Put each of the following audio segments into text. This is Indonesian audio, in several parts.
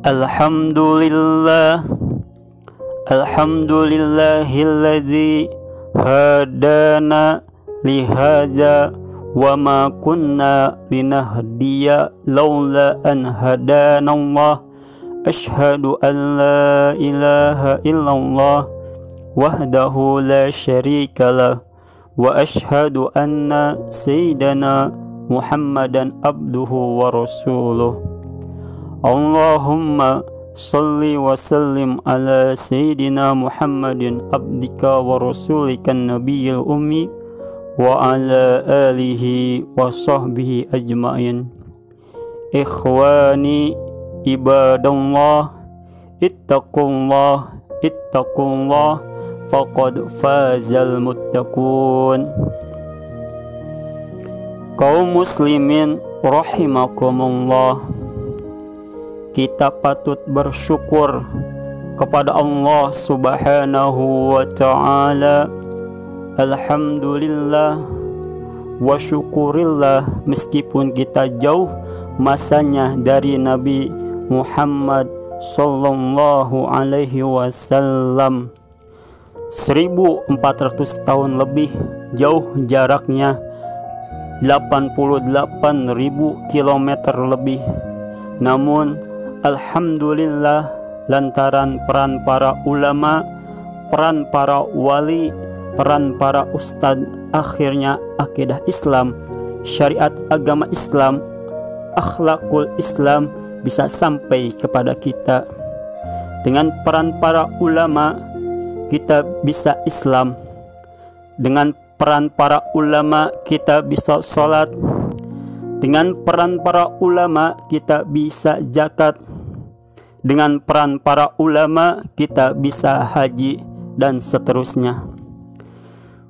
Alhamdulillah, alhamdulillahilladzi hadana lihadza wa ma kunna linahdiya laula an hadanallah. Asyhadu an la ilaha illallah wahdahu la syarikalah wa asyhadu anna sayyidana Muhammadan abduhu wa rasuluh. Allahumma salli wa sallim ala sayyidina Muhammadin abdika wa rasulika nabiyil ummi wa ala alihi wa sahbihi ajma'in. Ikhwani ibadallah, ittaqullah ittaqullah faqad fazal muttaqun. Kaum muslimin rahimakumullah, kita patut bersyukur kepada Allah Subhanahu wa ta'ala. Alhamdulillah wa syukurillah, meskipun kita jauh masanya dari Nabi Muhammad sallallahu alaihi wasallam. 1400 tahun lebih jauh jaraknya, 88.000 kilometer lebih. Namun alhamdulillah, lantaran peran para ulama, peran para wali, peran para ustadz, akhirnya akidah Islam, syariat agama Islam, akhlakul Islam bisa sampai kepada kita. Dengan peran para ulama kita bisa Islam. Dengan peran para ulama kita bisa sholat. Dengan peran para ulama kita bisa zakat. Dengan peran para ulama kita bisa haji, dan seterusnya.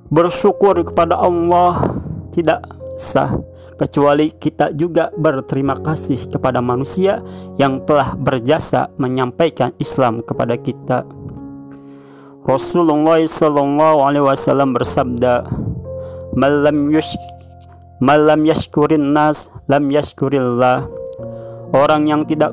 Bersyukur kepada Allah tidak sah kecuali kita juga berterima kasih kepada manusia yang telah berjasa menyampaikan Islam kepada kita. Rasulullah sallallahu alaihi wasallam bersabda, "Malam yashkurin nas lam yashkurillah." Orang yang tidak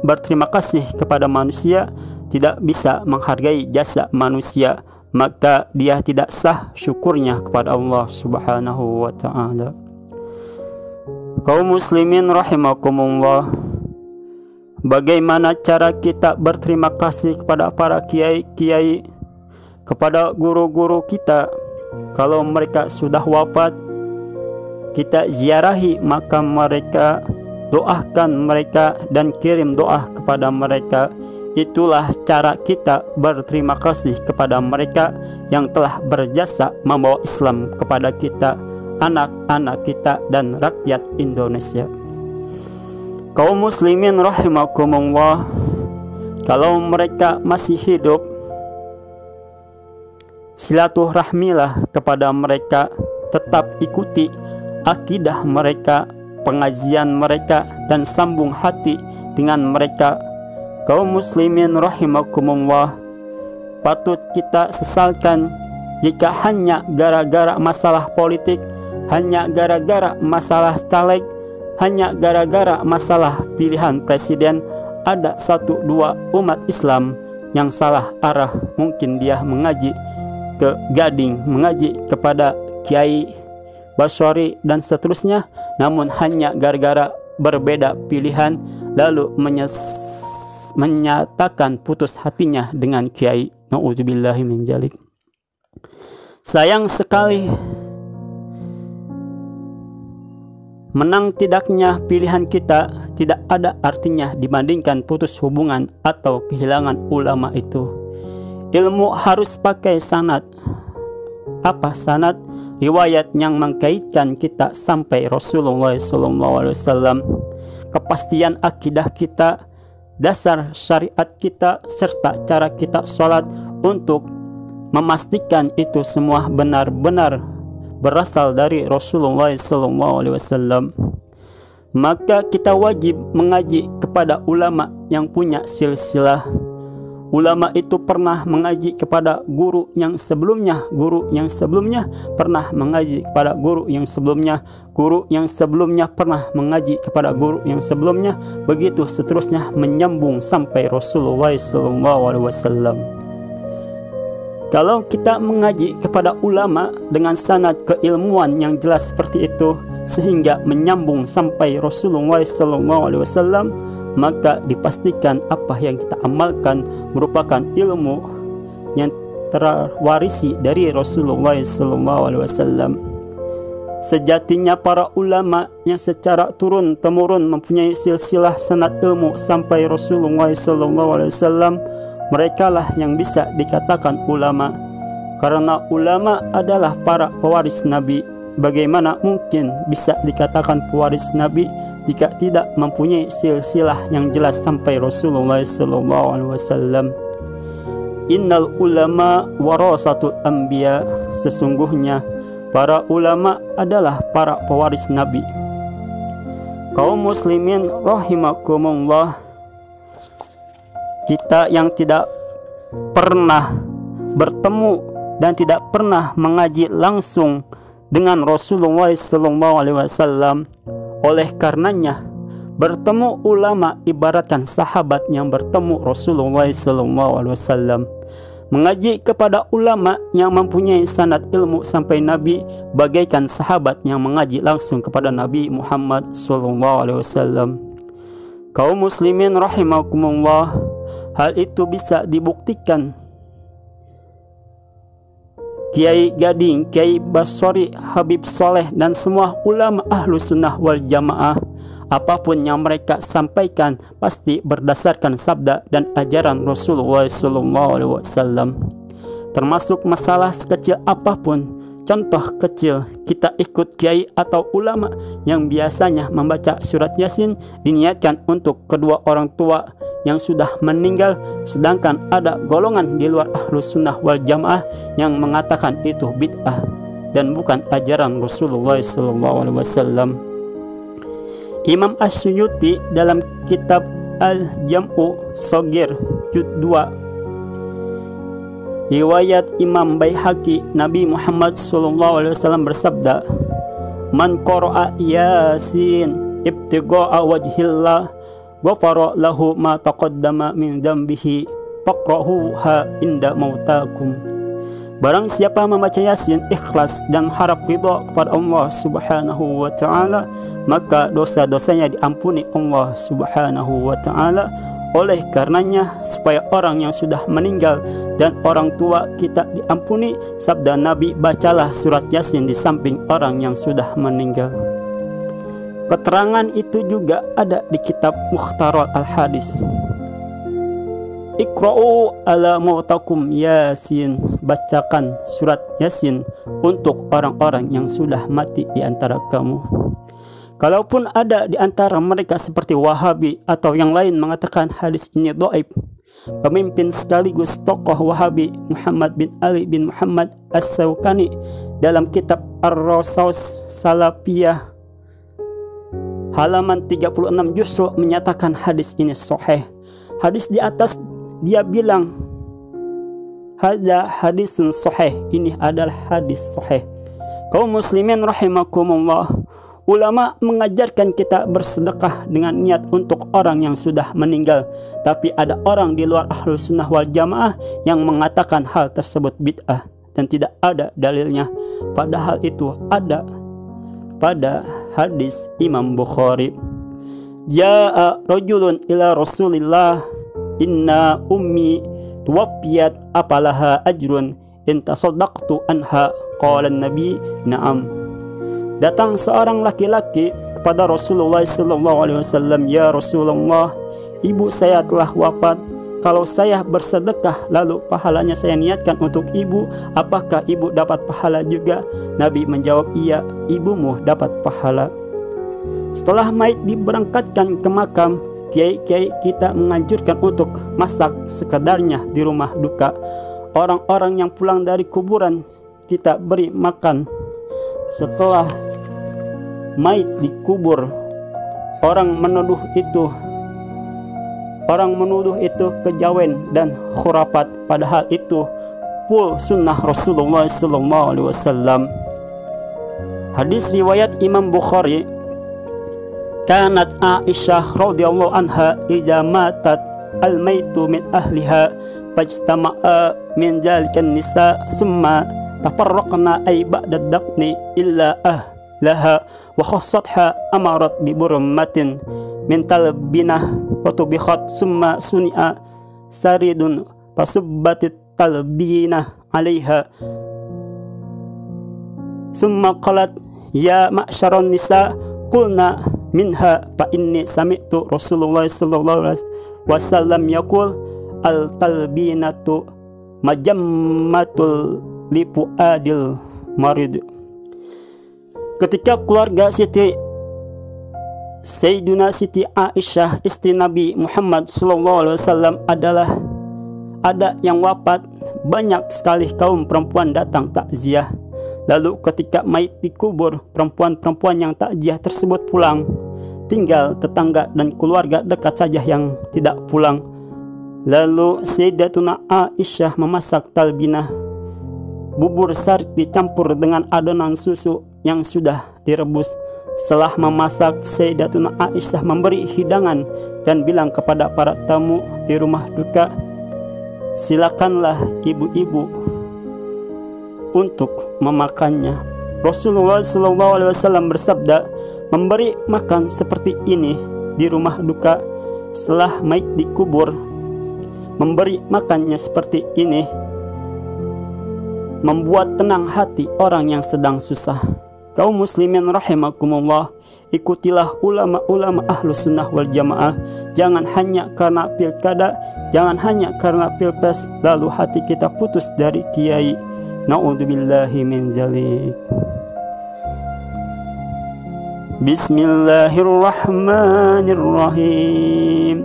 berterima kasih kepada manusia, tidak bisa menghargai jasa manusia, maka dia tidak sah syukurnya kepada Allah Subhanahu wa ta'ala. Kaum muslimin rahimakumullah, bagaimana cara kita berterima kasih kepada para kiai-kiai, kepada guru-guru kita? Kalau mereka sudah wafat, kita ziarahi makam mereka, doakan mereka dan kirim doa kepada mereka. Itulah cara kita berterima kasih kepada mereka yang telah berjasa membawa Islam kepada kita, anak-anak kita, dan rakyat Indonesia. Kaum muslimin rahimakumullah, kalau mereka masih hidup, silaturahmilah kepada mereka, tetap ikuti akidah mereka, pengajian mereka, dan sambung hati dengan mereka. Kaum muslimin rahimakumullah, patut kita sesalkan jika hanya gara-gara masalah politik, hanya gara-gara masalah caleg, hanya gara-gara masalah pilihan presiden, ada 1-2 umat Islam yang salah arah. Mungkin dia mengaji ke Gading, mengaji kepada Kiai Basyari dan seterusnya, namun hanya gara-gara berbeda pilihan lalu menyatakan putus hatinya dengan kiai. Na'udzubillahi min dzalik. Sayang sekali, menang tidaknya pilihan kita tidak ada artinya dibandingkan putus hubungan atau kehilangan ulama itu. Ilmu harus pakai sanad. Apa sanad? Riwayat yang mengkaitkan kita sampai Rasulullah SAW, kepastian akidah kita, dasar syariat kita, serta cara kita sholat, untuk memastikan itu semua benar-benar berasal dari Rasulullah SAW. Maka kita wajib mengaji kepada ulama yang punya silsilah, Ulama itu pernah mengaji kepada guru yang sebelumnya, guru yang sebelumnya pernah mengaji kepada guru yang sebelumnya, guru yang sebelumnya pernah mengaji kepada guru yang sebelumnya, begitu seterusnya menyambung sampai Rasulullah SAW. Kalau kita mengaji kepada ulama dengan sanad keilmuan yang jelas seperti itu sehingga menyambung sampai Rasulullah SAW, maka dipastikan apa yang kita amalkan merupakan ilmu yang terwarisi dari Rasulullah SAW. Sejatinya para ulama yang secara turun-temurun mempunyai silsilah sanad ilmu sampai Rasulullah SAW, merekalah yang bisa dikatakan ulama. Karena ulama adalah para pewaris Nabi. Bagaimana mungkin bisa dikatakan pewaris Nabi jika tidak mempunyai silsilah yang jelas sampai Rasulullah SAW? Innal ulama warasatul anbiya, sesungguhnya para ulama adalah para pewaris Nabi. Kaum muslimin rahimakumullah, kita yang tidak pernah bertemu dan tidak pernah mengaji langsung dengan Rasulullah SAW, oleh karenanya bertemu ulama ibaratkan sahabat yang bertemu Rasulullah SAW. Mengaji kepada ulama yang mempunyai sanad ilmu sampai Nabi bagaikan sahabat yang mengaji langsung kepada Nabi Muhammad SAW. Kaum muslimin rahimakumullah, hal itu bisa dibuktikan Kiai Gading, Kiai Basori, Habib Soleh, dan semua ulama ahlu sunnah wal jamaah, apapun yang mereka sampaikan pasti berdasarkan sabda dan ajaran Rasulullah SAW. Termasuk masalah sekecil apapun. Contoh kecil, kita ikut kiai atau ulama yang biasanya membaca surat Yasin diniatkan untuk kedua orang tua yang sudah meninggal, sedangkan ada golongan di luar ahlu sunnah wal jamaah yang mengatakan itu bid'ah dan bukan ajaran Rasulullah SAW. Imam As-Suyuti dalam kitab Al-Jam'u Shogir Juz 2, riwayat Imam Baihaqi, Nabi Muhammad SAW bersabda, "Man qara'a Yasin ibtigha'a wajhillah ghafara lahu ma taqaddama min dzambihi faqra'uha inda mautakum." Barang siapa membaca Yasin ikhlas dan harap ridha kepada Allah Subhanahu wa taala, maka dosa-dosanya diampuni Allah Subhanahu wa taala. Oleh karenanya, supaya orang yang sudah meninggal dan orang tua kita diampuni, sabda Nabi, bacalah surat Yasin di samping orang yang sudah meninggal. Keterangan itu juga ada di kitab Mukhtarar Al-Hadis. Iqra'u ala mautakum Yasin, bacakan surat Yasin untuk orang-orang yang sudah mati di antara kamu. Kalaupun ada di antara mereka seperti Wahabi atau yang lain mengatakan hadis ini dhaif, pemimpin sekaligus tokoh Wahabi Muhammad bin Ali bin Muhammad As-Sawqani dalam kitab Ar-Rasaus Salafiyah halaman 36 justru menyatakan hadis ini sahih. Hadis di atas dia bilang hadza hadisun sahih, ini adalah hadis sahih. Kaum muslimin rahimakumullah, ulama mengajarkan kita bersedekah dengan niat untuk orang yang sudah meninggal. Tapi ada orang di luar ahlu sunnah wal jamaah yang mengatakan hal tersebut bid'ah dan tidak ada dalilnya. Padahal itu ada pada hadis Imam Bukhari. Ja'a rajulun ila Rasulillah, inna ummi tuwaffiyat apalaha ajrun in tasaddaqtu anha. Qala Nabi, na'am. Datang seorang laki-laki kepada Rasulullah SAW, "Ya Rasulullah, ibu saya telah wafat. Kalau saya bersedekah lalu pahalanya saya niatkan untuk ibu, apakah ibu dapat pahala juga?" Nabi menjawab, "Iya, ibumu dapat pahala." Setelah mayit diberangkatkan ke makam, kiai-kiai kita menganjurkan untuk masak sekadarnya di rumah duka. Orang-orang yang pulang dari kuburan kita beri makan. Setelah mayit dikubur, orang menuduh itu Orang menuduh itu kejawen dan khurafat, padahal itu full sunnah Rasulullah SAW. Hadis riwayat Imam Bukhari, kanat Aisyah radhiyallahu anha idza matat al-maitu min ahliha fajtama'a min zalikan nisa summa tafarraqna ay ba'da dafni illa ahlaha wa khassatha amarat bi burmatin min talbinah fatubikhat summa suni'a saridun fasubbatit talbinah alaiha summa qalat ya ma'syaran nisa qulna minha fa inni sami'tu Rasulullah sallallahu alaihi wasallam yaqul al talbinatu majammatul lifuadil marid. Ketika keluarga Sayyiduna Siti Aisyah istri Nabi Muhammad SAW ada yang wafat, banyak sekali kaum perempuan datang takziah. Lalu ketika mayit dikubur, perempuan-perempuan yang takziah tersebut pulang. Tinggal tetangga dan keluarga dekat saja yang tidak pulang. Lalu Sayyidatuna Aisyah memasak talbinah, bubur sari dicampur dengan adonan susu yang sudah direbus. Setelah memasak, Sayyidatuna Aisyah memberi hidangan dan bilang kepada para tamu di rumah duka, silakanlah ibu-ibu untuk memakannya. Rasulullah SAW bersabda, memberi makan seperti ini di rumah duka setelah mayit dikubur, memberi makannya seperti ini membuat tenang hati orang yang sedang susah. Kaum muslimin rahimakumullah, ikutilah ulama-ulama ahlu sunnah wal jamaah. Jangan hanya karena pilkada, jangan hanya karena pilpres lalu hati kita putus dari kiai. Na'udzubillahi min dzalik. Bismillahirrahmanirrahim.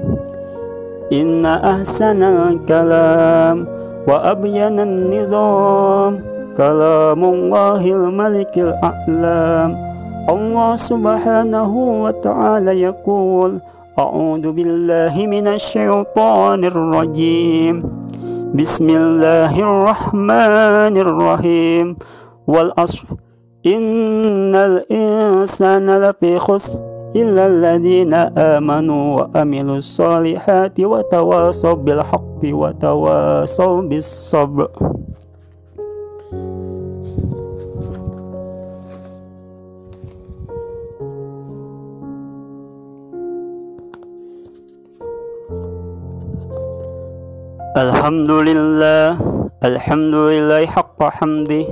Inna ahsanal kalam wa abyanan nizam kalamullahil malikil a'lam. Allah subhanahu wa ta'ala yaqul a'udzu billahi minasy syaithanir rajim. Bismillahirrahmanirrahim. Wal 'ashr innal insana lafi khusr illa alladziina aamanu wa amilus solihati wa tawasaw bil haqqi wa tawasaw bis sabr. Alhamdulillah, alhamdulillah haqqa hamdi,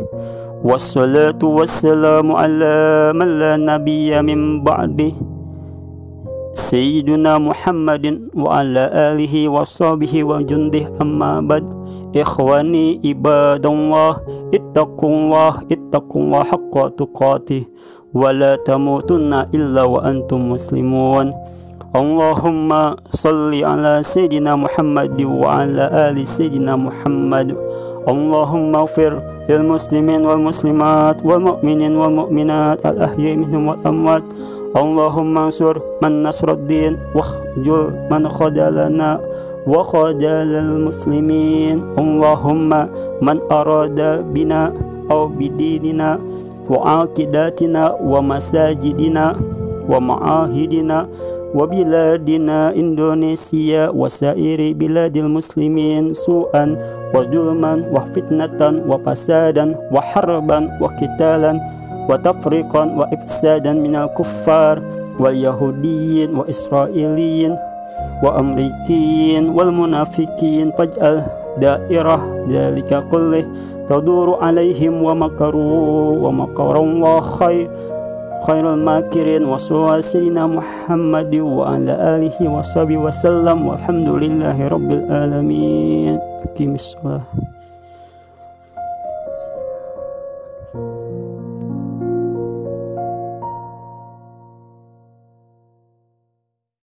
wassalatu wassalamu ala man la nabiyya min ba'di, Sayyiduna Muhammadin wa ala alihi wa sahbihi wa jundih, amma ba'd. Ikhwani ibadallah, ittaqullah haqqa tuqatih wa la tamutunna illa wa antum muslimun. Allahumma salli ala Sayyidina Muhammad wa ala ali Sayyidina Muhammad. Allahumma ighfir lil muslimin wal muslimat wal mu'minin wal mu'minat al ahya'i minhum wal amwat. Allahumma ansur man nasruddin wakhjul man khadalana wa khadalal muslimin. Allahumma man arada bina aw bidinina wa aqidatina wa masajidina wa ma'ahidina wa biladina Indonesia wa sairi biladil muslimin su'an wa julman wa fitnatan wa fasadan wa harban wa qitalan wa tafriqan wa ifsadan minal kuffar wal yahudiyin wa israiliyin wa amrikiyin wal munafikin faj'al dairah dzalika kullih taduru alaihim wa makaru wa makarallahu khairul makirin wa sayyidina Muhammad wa ala alihi wa sahbihi wa sallam walhamdulillahi rabbil alamin. Aqimissalah.